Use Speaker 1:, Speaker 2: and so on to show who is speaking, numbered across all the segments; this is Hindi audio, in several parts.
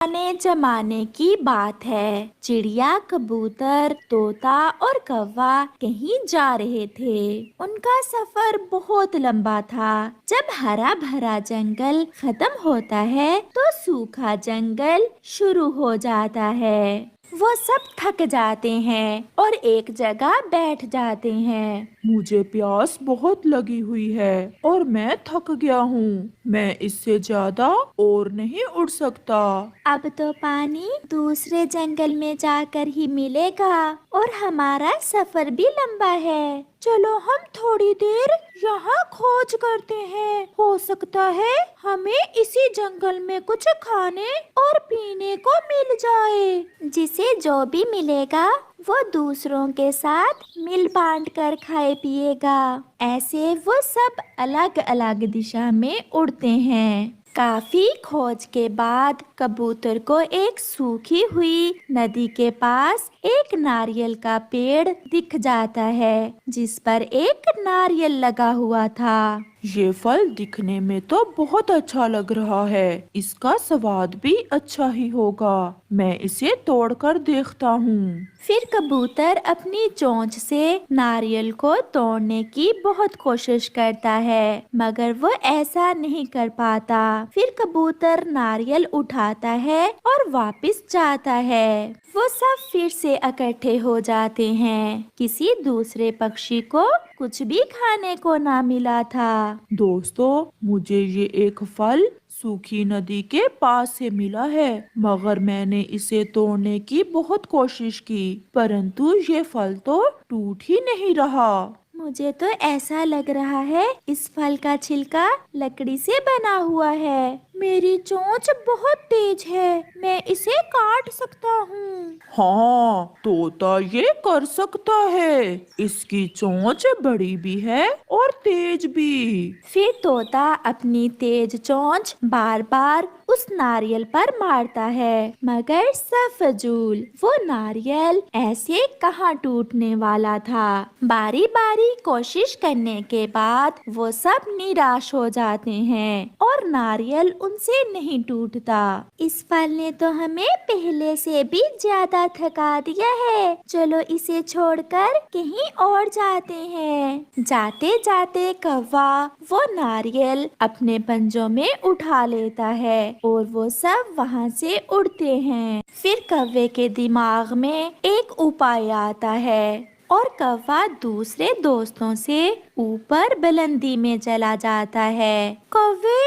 Speaker 1: पुराने जमाने की बात है। चिड़िया, कबूतर, तोता और कौवा कहीं जा रहे थे। उनका सफर बहुत लंबा था। जब हरा भरा जंगल खत्म होता है तो सूखा जंगल शुरू हो जाता है। वो सब थक जाते हैं और एक जगह बैठ जाते हैं।
Speaker 2: मुझे प्यास बहुत लगी हुई है और मैं थक गया हूँ। मैं इससे ज्यादा और नहीं उड़ सकता।
Speaker 1: अब तो पानी दूसरे जंगल में जाकर ही मिलेगा और हमारा सफर भी लंबा है। चलो हम थोड़ी देर यहाँ खोज करते हैं। हो सकता है हमें इसी जंगल में कुछ खाने और पीने को मिल जाए। जिसे जो भी मिलेगा वो दूसरों के साथ मिल बांट कर खाए पिएगा। ऐसे वो सब अलग अलग दिशा में उड़ते हैं। काफी खोज के बाद कबूतर को एक सूखी हुई नदी के पास एक नारियल का पेड़ दिख जाता है, जिस पर एक नारियल लगा हुआ था।
Speaker 2: ये फल दिखने में तो बहुत अच्छा लग रहा है। इसका स्वाद भी अच्छा ही होगा। मैं इसे तोड़कर देखता हूँ।
Speaker 1: फिर कबूतर अपनी चोंच से नारियल को तोड़ने की बहुत कोशिश करता है, मगर वो ऐसा नहीं कर पाता। फिर कबूतर नारियल उठाता है और वापस जाता है। वो सब फिर से इकट्ठे हो जाते हैं। किसी दूसरे पक्षी को कुछ भी खाने को ना मिला था।
Speaker 2: दोस्तों, मुझे ये एक फल सूखी नदी के पास से मिला है, मगर मैंने इसे तोड़ने की बहुत कोशिश की, परंतु ये फल तो टूट ही नहीं रहा।
Speaker 1: मुझे तो ऐसा लग रहा है इस फल का छिलका लकड़ी से बना हुआ है। मेरी चोंच बहुत तेज है, मैं इसे काट सकता हूँ।
Speaker 2: हाँ, तोता ये कर सकता है। इसकी चोंच बड़ी भी है और तेज भी।
Speaker 1: फिर तोता अपनी तेज चोंच बार बार उस नारियल पर मारता है, मगर सब फजूल। वो नारियल ऐसे कहाँ टूटने वाला था। बारी बारी कोशिश करने के बाद वो सब निराश हो जाते हैं और नारियल उनसे नहीं टूटता। इस फल ने तो हमें पहले से भी ज्यादा थका दिया है। चलो इसे छोड़कर कहीं और जाते हैं। जाते जाते कौवा वो नारियल अपने पंजों में उठा लेता है और वो सब वहाँ से उड़ते हैं। फिर कौवे के दिमाग में एक उपाय आता है और कौवा दूसरे दोस्तों से ऊपर बुलंदी में चला जाता है। कौवे,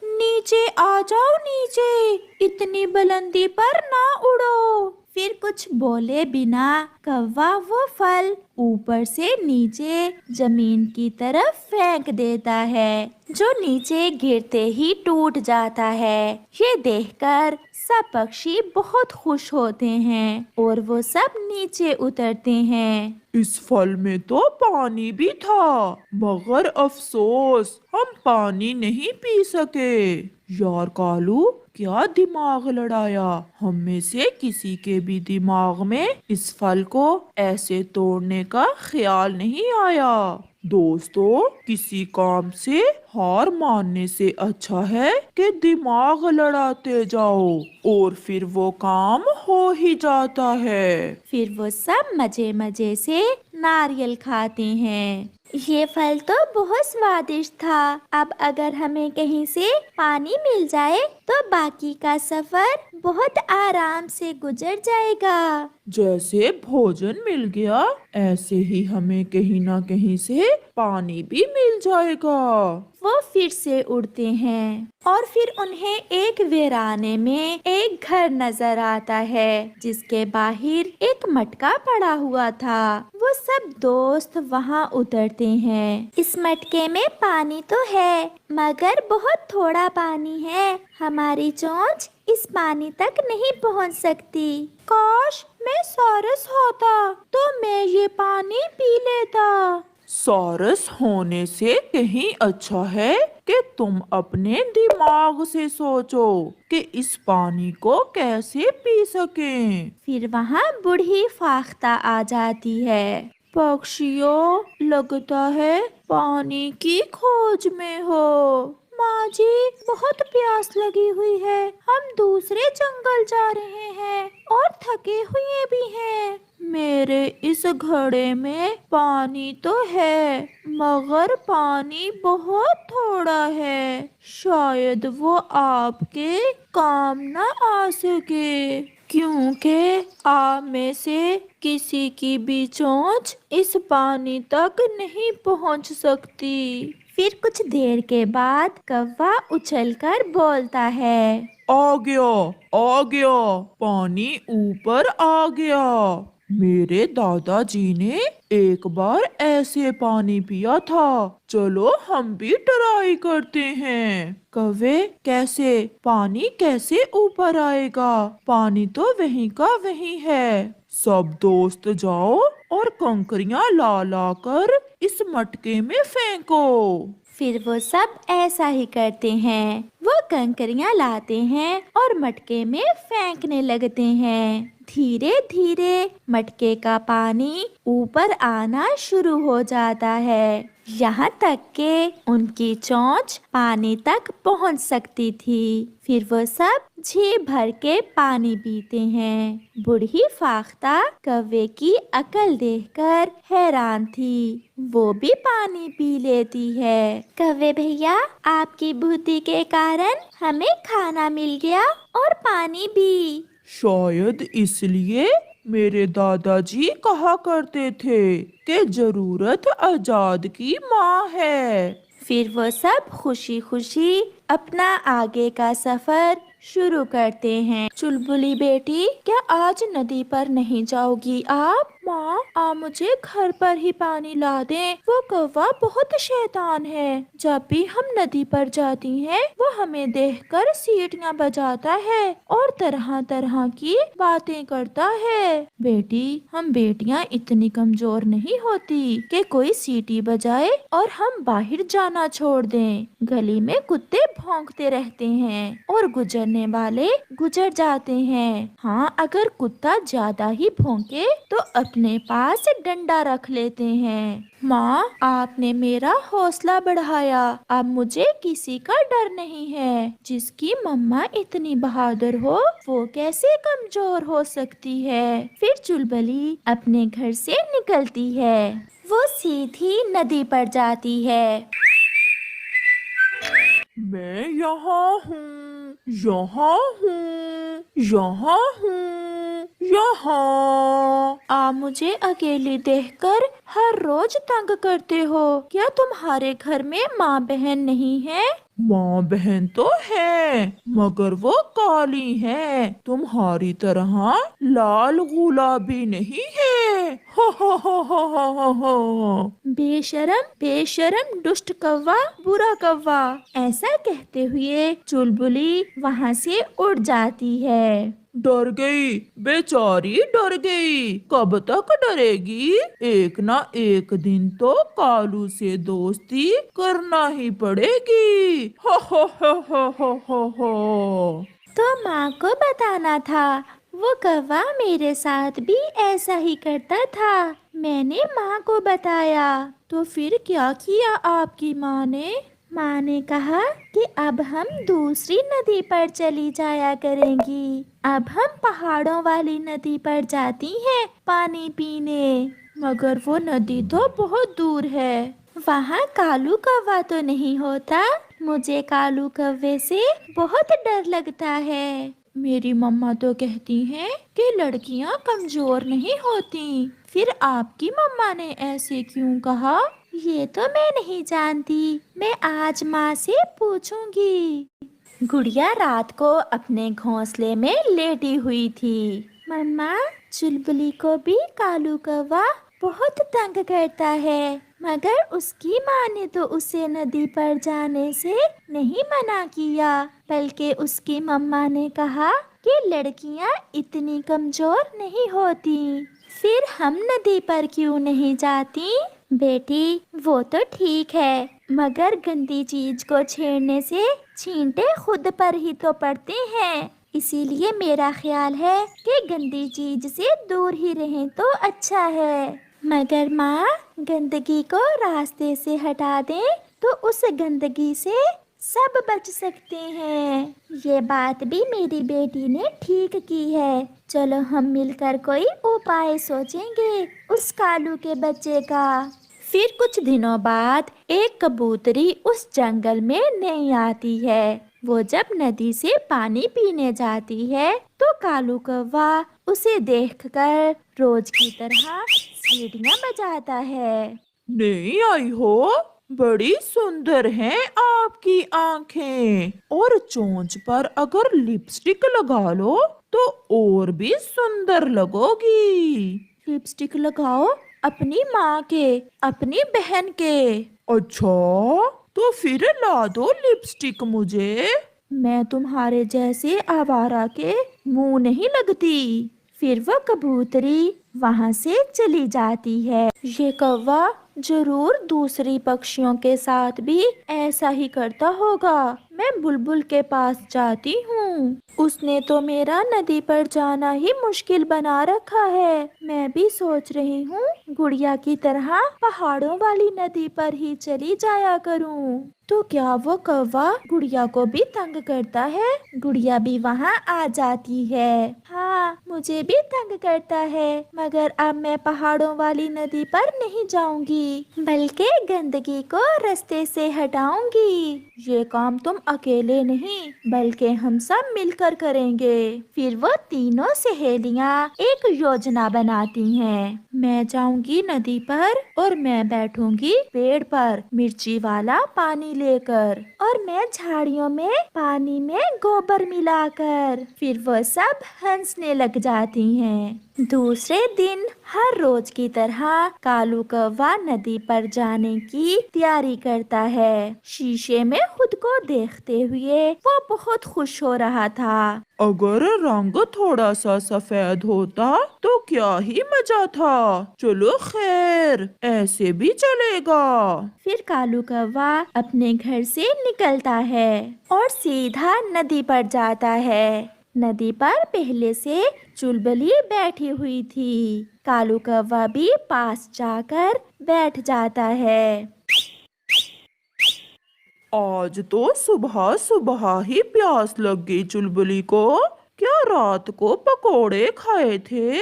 Speaker 1: नीचे आ जाओ, नीचे, इतनी बुलंदी पर ना उड़ो। फिर कुछ बोले बिना कौवा वो फल ऊपर से नीचे जमीन की तरफ फेंक देता है, जो नीचे गिरते ही टूट जाता है। ये देखकर सब पक्षी बहुत खुश होते हैं और वो सब नीचे उतरते हैं।
Speaker 2: इस फल में तो पानी भी था, मगर अफसोस हम पानी नहीं पी सके। यार कालू, क्या दिमाग लड़ाया। हम में से किसी के भी दिमाग में इस फल को ऐसे तोड़ने का ख्याल नहीं आया। दोस्तों, किसी काम से हार मानने से अच्छा है कि दिमाग लड़ाते जाओ और फिर वो काम हो ही जाता है।
Speaker 1: फिर वो सब मजे मजे से नारियल खाते हैं। ये फल तो बहुत स्वादिष्ट था। अब अगर हमें कहीं से पानी मिल जाए तो बाकी का सफर बहुत आराम से गुजर जाएगा।
Speaker 2: जैसे भोजन मिल गया, ऐसे ही हमें कहीं ना कहीं से पानी भी मिल जाएगा।
Speaker 1: वो फिर से उड़ते हैं और फिर उन्हें एक वीराने में एक घर नजर आता है, जिसके बाहर एक मटका पड़ा हुआ था। वो सब दोस्त वहाँ उतरते हैं। इस मटके में पानी तो है, मगर बहुत थोड़ा पानी है। हमारी चोंच इस पानी तक नहीं पहुँच सकती। काश मैं सारस होता तो मैं ये पानी पी लेता।
Speaker 2: सारस होने से कहीं अच्छा है कि तुम अपने दिमाग से सोचो कि इस पानी को कैसे पी सकें।
Speaker 1: फिर वहाँ बूढ़ी फाख्ता आ जाती है। पक्षियों, लगता है पानी की खोज में हो। माँ जी, बहुत प्यास लगी हुई है। हम दूसरे जंगल जा रहे हैं और थके हुए भी हैं। मेरे इस घड़े में पानी तो है, मगर पानी बहुत थोड़ा है। शायद वो आपके काम न आ सके, क्योंकि आप में से किसी की भी चोंच इस पानी तक नहीं पहुंच सकती। फिर कुछ देर के बाद कौवा उछलकर बोलता है,
Speaker 2: आ गया, आ गया, पानी ऊपर आ गया। मेरे दादाजी ने एक बार ऐसे पानी पिया था। चलो हम भी ट्राई करते हैं। कौवे, कैसे? पानी कैसे ऊपर आएगा? पानी तो वहीं का वहीं है। सब दोस्त जाओ और कंकरियां ला ला कर इस मटके में फेंको।
Speaker 1: फिर वो सब ऐसा ही करते हैं। वो कंकरियां लाते हैं और मटके में फेंकने लगते हैं। धीरे धीरे मटके का पानी ऊपर आना शुरू हो जाता है, यहाँ तक कि उनकी चोंच पानी तक पहुँच सकती थी। फिर वो सब जी भर के पानी पीते हैं। बूढ़ी फाख्ता कौवे की अकल देखकर हैरान थी। वो भी पानी पी लेती है। कौवे भैया, आपकी बुद्धि के कारण हमें खाना मिल गया और पानी भी।
Speaker 2: शायद इसलिए मेरे दादाजी कहा करते थे कि जरूरत आजाद की माँ है।
Speaker 1: फिर वो सब खुशी खुशी अपना आगे का सफर शुरू करते हैं। चुलबुली बेटी, क्या आज नदी पर नहीं जाओगी आप? माँ, आप मुझे घर पर ही पानी ला दें। वो कौवा बहुत शैतान है। जब भी हम नदी पर जाती हैं, वो हमें देखकर सीटियाँ बजाता है और तरह तरह की बातें करता है। बेटी, हम बेटियाँ इतनी कमजोर नहीं होती कि कोई सीटी बजाए और हम बाहर जाना छोड़ दें। गली में कुत्ते भौंकते रहते हैं और गुजरने वाले गुजर जाते हैं। हाँ, अगर कुत्ता ज्यादा ही भौंके तो अपने पास डंडा रख लेते हैं। माँ, आपने मेरा हौसला बढ़ाया। अब मुझे किसी का डर नहीं है। जिसकी मम्मा इतनी बहादुर हो, वो कैसे कमजोर हो सकती है? फिर चुलबुली अपने घर से निकलती है। वो सीधी नदी पर जाती है।
Speaker 2: मैं यहाँ हूँ, यहाँ हूँ, यहाँ हूँ, यहाँ।
Speaker 1: आप मुझे अकेली देखकर हर रोज तंग करते हो। क्या तुम्हारे घर में माँ बहन नहीं है?
Speaker 2: माँ बहन तो है, मगर वो काली है, तुम्हारी तरह लाल गुलाबी नहीं है। हो हो हो हो हो हो हो।
Speaker 1: बेशरम, बेशरम, दुष्ट कौवा, बुरा कौवा। ऐसा कहते हुए चुलबुली वहाँ से उड़ जाती है।
Speaker 2: डर गई, बेचारी डर गई। कब तक डरेगी? एक ना एक दिन तो कालू से दोस्ती करना ही पड़ेगी। हो हो हो हो हो हो हो।
Speaker 1: तो माँ को बताना था। वो कौवा मेरे साथ भी ऐसा ही करता था। मैंने माँ को बताया। तो फिर क्या किया आपकी माँ ने? माँ ने कहा कि अब हम दूसरी नदी पर चली जाया करेंगी। अब हम पहाड़ों वाली नदी पर जाती हैं पानी पीने। मगर वो नदी तो बहुत दूर है। वहाँ कालू कौवा तो नहीं होता। मुझे कालू कौवे से बहुत डर लगता है। मेरी मम्मा तो कहती हैं कि लड़कियाँ कमजोर नहीं होती। फिर आपकी मम्मा ने ऐसे क्यों कहा? ये तो मैं नहीं जानती। मैं आज माँ से पूछूंगी। गुड़िया रात को अपने घोंसले में लेटी हुई थी। मम्मा, चुलबुली को भी कालू कौवा बहुत तंग करता है, मगर उसकी माँ ने तो उसे नदी पर जाने से नहीं मना किया, बल्कि उसकी मम्मा ने कहा कि लड़कियाँ इतनी कमजोर नहीं होती। फिर हम नदी पर क्यों नहीं जाती? बेटी, वो तो ठीक है, मगर गंदी चीज को छेड़ने से छींटे खुद पर ही तो पड़ते हैं। इसीलिए मेरा ख्याल है कि गंदी चीज से दूर ही रहें तो अच्छा है। मगर माँ, गंदगी को रास्ते से हटा दें तो उस गंदगी से सब बच सकते हैं। ये बात भी मेरी बेटी ने ठीक की है। चलो हम मिलकर कोई उपाय सोचेंगे उस कालू के बच्चे का। फिर कुछ दिनों बाद एक कबूतरी उस जंगल में नहीं आती है। वो जब नदी से पानी पीने जाती है तो कालू कौवा उसे देखकर रोज की तरह सीढ़ियाँ बजाता है।
Speaker 2: नहीं आई हो, बड़ी सुंदर हैं आपकी आंखें, और चोंच पर अगर लिपस्टिक लगा लो तो और भी सुंदर लगोगी।
Speaker 1: लिपस्टिक लगाओ? अपनी माँ के, अपनी बहन के?
Speaker 2: अच्छा, तो फिर ला दो लिपस्टिक मुझे।
Speaker 1: मैं तुम्हारे जैसे आवारा के मुंह नहीं लगती। फिर वह कबूतरी वहां से चली जाती है। ये कौवा जरूर दूसरी पक्षियों के साथ भी ऐसा ही करता होगा। मैं बुलबुल के पास जाती हूँ। उसने तो मेरा नदी पर जाना ही मुश्किल बना रखा है। मैं भी सोच रही हूँ गुड़िया की तरह पहाड़ों वाली नदी पर ही चली जाया करूँ। तो क्या वो कौवा गुड़िया को भी तंग करता है? गुड़िया भी वहाँ आ जाती है। हाँ, मुझे भी तंग करता है, मगर अब मैं पहाड़ों वाली नदी पर नहीं जाऊंगी, बल्कि गंदगी को रास्ते से हटाऊंगी। ये काम तुम अकेले नहीं, बल्कि हम सब मिलकर करेंगे। फिर वो तीनों सहेलियाँ एक योजना बनाती हैं। मैं जाऊंगी नदी पर और मैं बैठूंगी पेड़ पर मिर्ची वाला पानी लेकर, और मैं झाड़ियों में पानी में गोबर मिलाकर। फिर वो सब हंसने लग जाती हैं। दूसरे दिन हर रोज की तरह कालू कौवा नदी पर जाने की तैयारी करता है। शीशे में खुद को देखते हुए वो बहुत खुश हो रहा था।
Speaker 2: अगर रंग थोड़ा सा सफेद होता तो क्या ही मजा था। चलो खैर, ऐसे भी चलेगा।
Speaker 1: फिर कालू कौवा अपने घर से निकलता है और सीधा नदी पर जाता है। नदी पर पहले से चुलबुली बैठी हुई थी। कालू कौवा भी पास जाकर बैठ जाता है।
Speaker 2: आज तो सुबह सुबह ही प्यास लग गई चुलबुली को। क्या रात को पकोड़े खाए थे?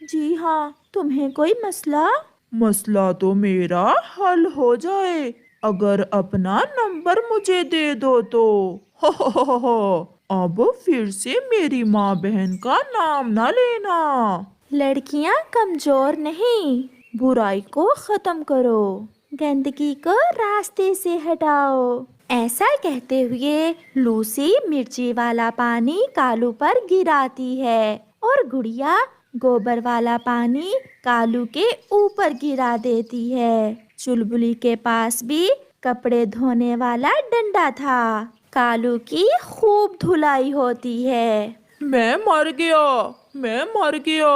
Speaker 1: जी हाँ, तुम्हें कोई मसला?
Speaker 2: मसला तो मेरा हल हो जाए अगर अपना नंबर मुझे दे दो तो। हो, अब फिर से मेरी माँ बहन का नाम ना लेना।
Speaker 1: लड़कियाँ कमजोर नहीं, बुराई को खत्म करो, गंदगी को रास्ते से हटाओ। ऐसा कहते हुए लूसी मिर्ची वाला पानी कालू पर गिराती है और गुड़िया गोबर वाला पानी कालू के ऊपर गिरा देती है। चुलबुली के पास भी कपड़े धोने वाला डंडा था। कालू की खूब धुलाई होती है।
Speaker 2: मैं मर गया, मैं मर गया।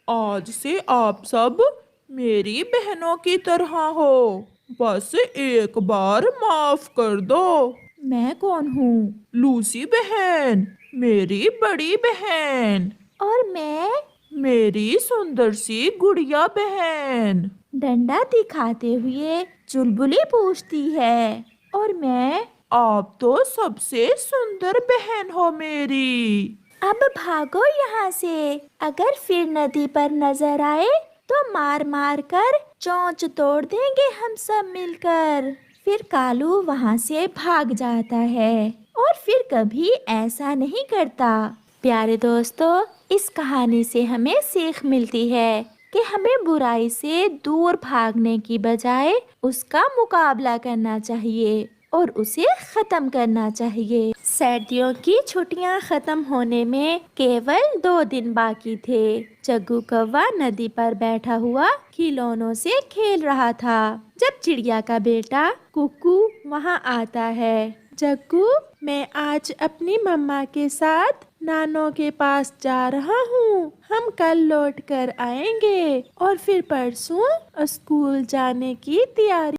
Speaker 2: आज से आप सब मेरी बहनों की तरह हो। बस एक बार माफ कर दो।
Speaker 1: मैं कौन हूँ?
Speaker 2: लूसी बहन, मेरी बड़ी बहन,
Speaker 1: और मैं?
Speaker 2: मेरी सुंदर सी गुड़िया बहन।
Speaker 1: डंडा दिखाते हुए चुलबुली पूछती है। और मैं?
Speaker 2: आप तो सबसे सुंदर बहन हो मेरी।
Speaker 1: अब भागो यहाँ से, अगर फिर नदी पर नजर आए तो मार मार कर चोंच तोड़ देंगे हम सब मिलकर। फिर कालू वहाँ से भाग जाता है और फिर कभी ऐसा नहीं करता। प्यारे दोस्तों, इस कहानी से हमें सीख मिलती है कि हमें बुराई से दूर भागने की बजाय उसका मुकाबला करना चाहिए और उसे खत्म करना चाहिए। सर्दियों की छुट्टियां खत्म होने में केवल 2 दिन बाकी थे। जग्गू कौवा नदी पर बैठा हुआ खिलौनों से खेल रहा था जब चिड़िया का बेटा कुकू वहां आता है। जग्गू, मैं आज अपनी मम्मा के साथ नानों के पास जा रहा हूँ। हम कल लौट कर आएंगे और फिर परसों स्कूल जाने की तैयारी